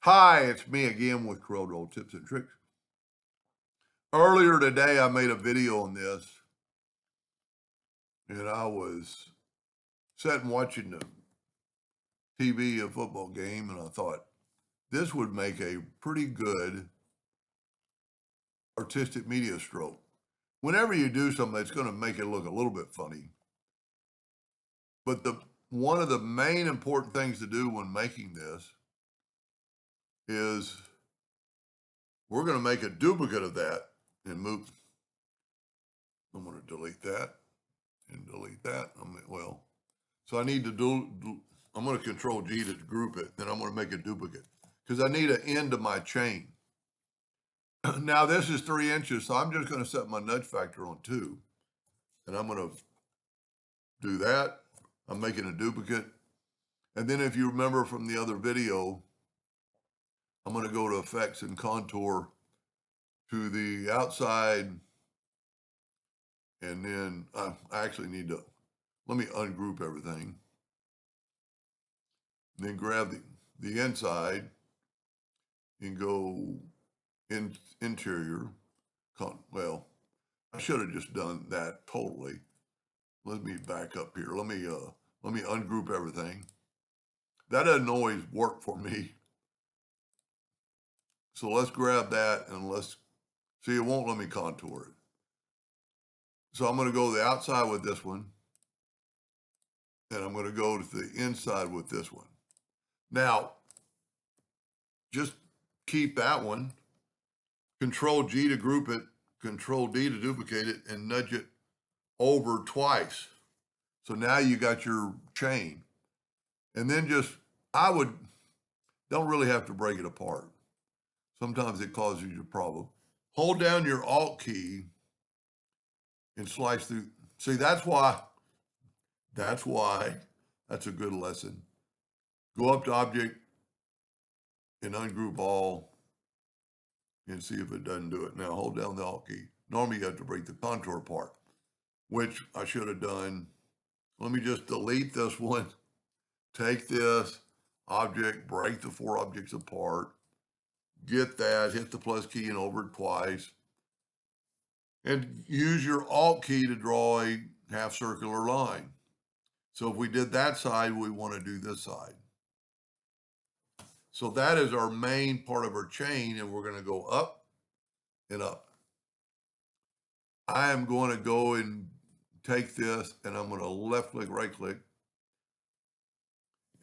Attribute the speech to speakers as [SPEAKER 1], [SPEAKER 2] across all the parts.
[SPEAKER 1] Hi, it's me again with Corel Tips and Tricks. Earlier today, I made a video on this, and I was sitting watching the TV, a football game, and I thought this would make a pretty good artistic media stroke. Whenever you do something, it's going to make it look a little bit funny. But one of the main important things to do when making this is we're going to make a duplicate of that and move. I'm going to delete that and delete that. So I need to I'm going to Control G to group it. Then I'm going to make a duplicate because I need an end to my chain. Now this is 3 inches, so I'm just going to set my nudge factor on 2. And I'm going to do that. I'm making a duplicate. And then if you remember from the other video, I'm going to go to Effects and Contour to the outside. And then I actually need to, let me ungroup everything. Then grab the inside and go interior. Well, I should have just done that totally. Let me back up here. Let me ungroup everything. That doesn't always work for me. So let's grab that and see, it won't let me contour it. So I'm going to go to the outside with this one. And I'm going to go to the inside with this one. Now, just keep that one. Control G to group it, Control D to duplicate it, and nudge it over twice. So now you got your chain. And then don't really have to break it apart. Sometimes it causes you a problem. Hold down your Alt key and slice through. See, that's a good lesson. Go up to Object and ungroup all and see if it doesn't do it. Now hold down the Alt key. Normally you have to break the contour apart, which I should have done. Let me just delete this one. Take this object, break the 4 objects apart, get that, hit the plus key and over it twice, and use your Alt key to draw a half circular line. So if we did that side, we want to do this side. So that is our main part of our chain, and we're going to go up and up. I am going to go and take this, and I'm going to left click, right click.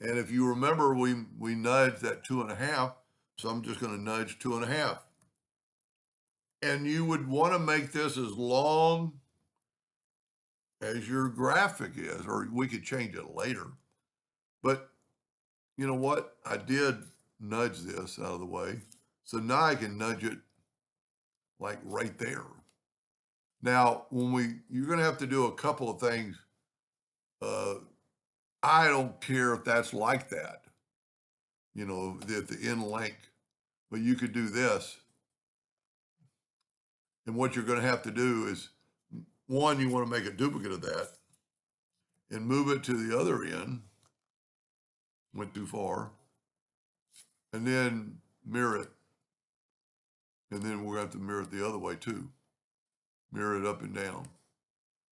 [SPEAKER 1] And if you remember, we nudged that 2.5, so I'm just going to nudge 2.5. And you would want to make this as long as your graphic is, or we could change it later. But you know what? I did nudge this out of the way. So now I can nudge it like right there. Now, you're going to have to do a couple of things. I don't care if that's like that, at the end length, but you could do this. And what you're going to have to do is, one, you want to make a duplicate of that and move it to the other end. Went too far. And then mirror it. And then we're going to have to mirror it the other way too. Mirror it up and down.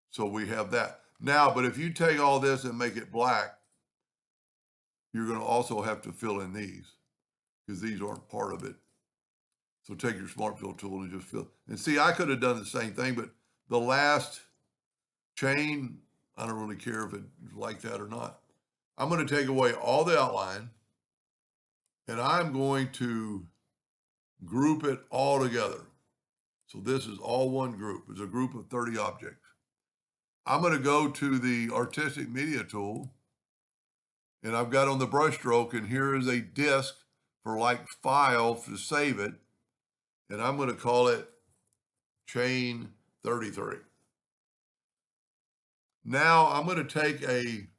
[SPEAKER 1] So we have that. Now, but if you take all this and make it black, you're going to also have to fill in these because these aren't part of it. So take your Smart Fill tool and just fill. And see, I could have done the same thing, but the last chain, I don't really care if it's like that or not. I'm going to take away all the outline, and I'm going to group it all together. So this is all one group. It's a group of 30 objects. I'm going to go to the Artistic Media tool, and I've got on the brush stroke, and here is a disk for like file to save it. And I'm going to call it Chain 33. Now I'm going to take the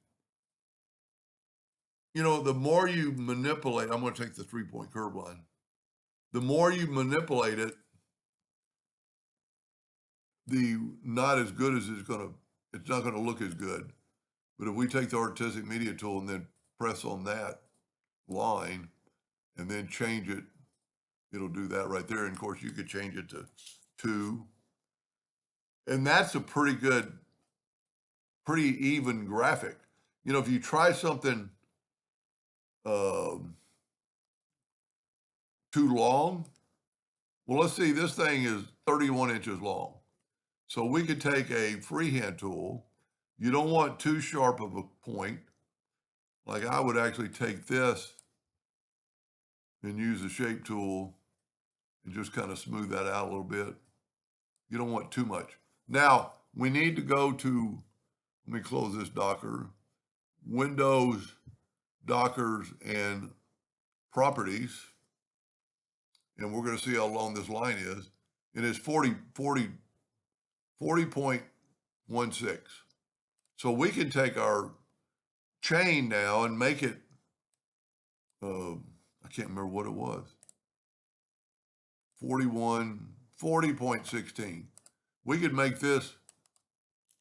[SPEAKER 1] more you manipulate, I'm going to take the 3-point curve line. The more you manipulate it, not as good as it's not going to look as good. But if we take the Artistic Media tool and then press on that line, and then change it. It'll do that right there. And of course, you could change it to 2. And that's a pretty good, pretty even graphic. You know, if you try something um, too long, well, let's see, this thing is 31 inches long. So we could take a freehand tool. You don't want too sharp of a point. Like I would actually take this and use the shape tool and just kind of smooth that out a little bit. You don't want too much. Now, we need to go to, let me close this Docker, Windows, Dockers, and Properties. And we're going to see how long this line is. And it's 40.16. So we can take our chain now and make it, I can't remember what it was, 40.16. We could make this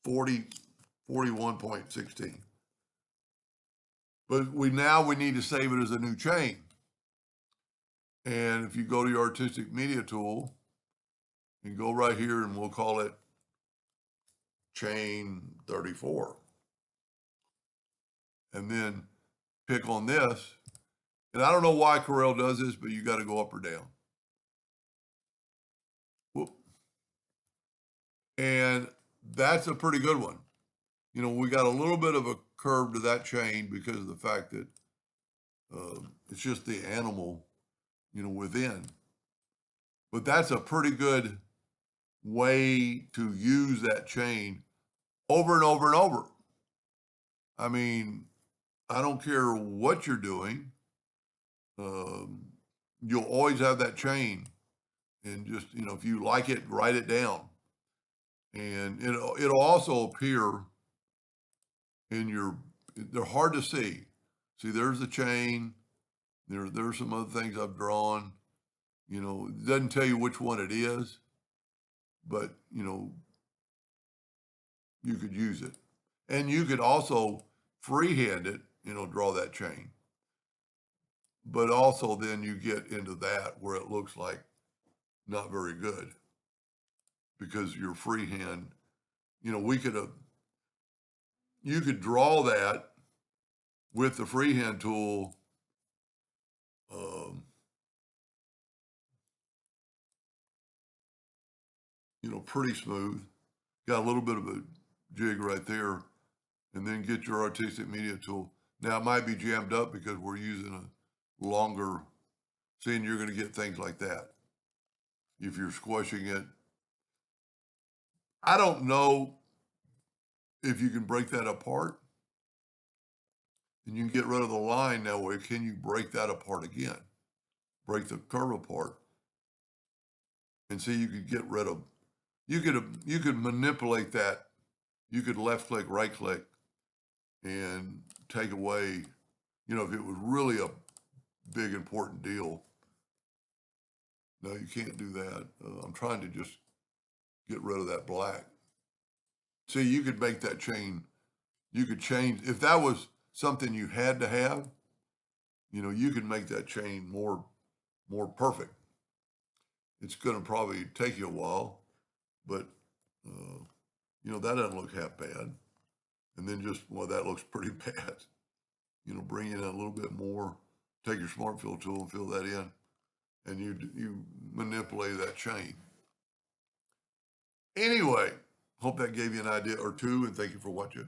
[SPEAKER 1] 41.16. But we need to save it as a new chain. And if you go to your artistic media tool and go right here, and we'll call it chain 34. And then pick on this. And I don't know why Corel does this, but you got to go up or down. Whoop. And that's a pretty good one. You know, we got a little bit of a curve to that chain because of the fact that it's just the animal, you know, within. But that's a pretty good way to use that chain over and over and over. I mean, I don't care what you're doing. You'll always have that chain. And just, you know, if you like it, write it down. And it'll also appear in your, they're hard to see. See, there's the chain. There's some other things I've drawn. You know, it doesn't tell you which one it is, but, you know, you could use it. And you could also freehand it, you know, draw that chain. But also then you get into that where it looks like not very good because your freehand, you know, you could draw that with the freehand tool, you know, pretty smooth. Got a little bit of a jig right there, and then get your artistic media tool. Now it might be jammed up because we're using a longer, seeing you're going to get things like that. If you're squishing it, I don't know if you can break that apart and you can get rid of the line now. Where can you break that apart again? Break the curve apart and see you could get rid of, you could manipulate that. You could left click, right click, and take away, you know, if it was really a big important deal. No, you can't do that. I'm trying to just get rid of that black. See, you could make that chain, you could change, if that was something you had to have, you know, you could make that chain more perfect. It's going to probably take you a while, but, you know, that doesn't look half bad. And then just, well, that looks pretty bad. You know, bring in a little bit more, take your smart fill tool and fill that in, and you manipulate that chain. Anyway, hope that gave you an idea or two, and thank you for watching.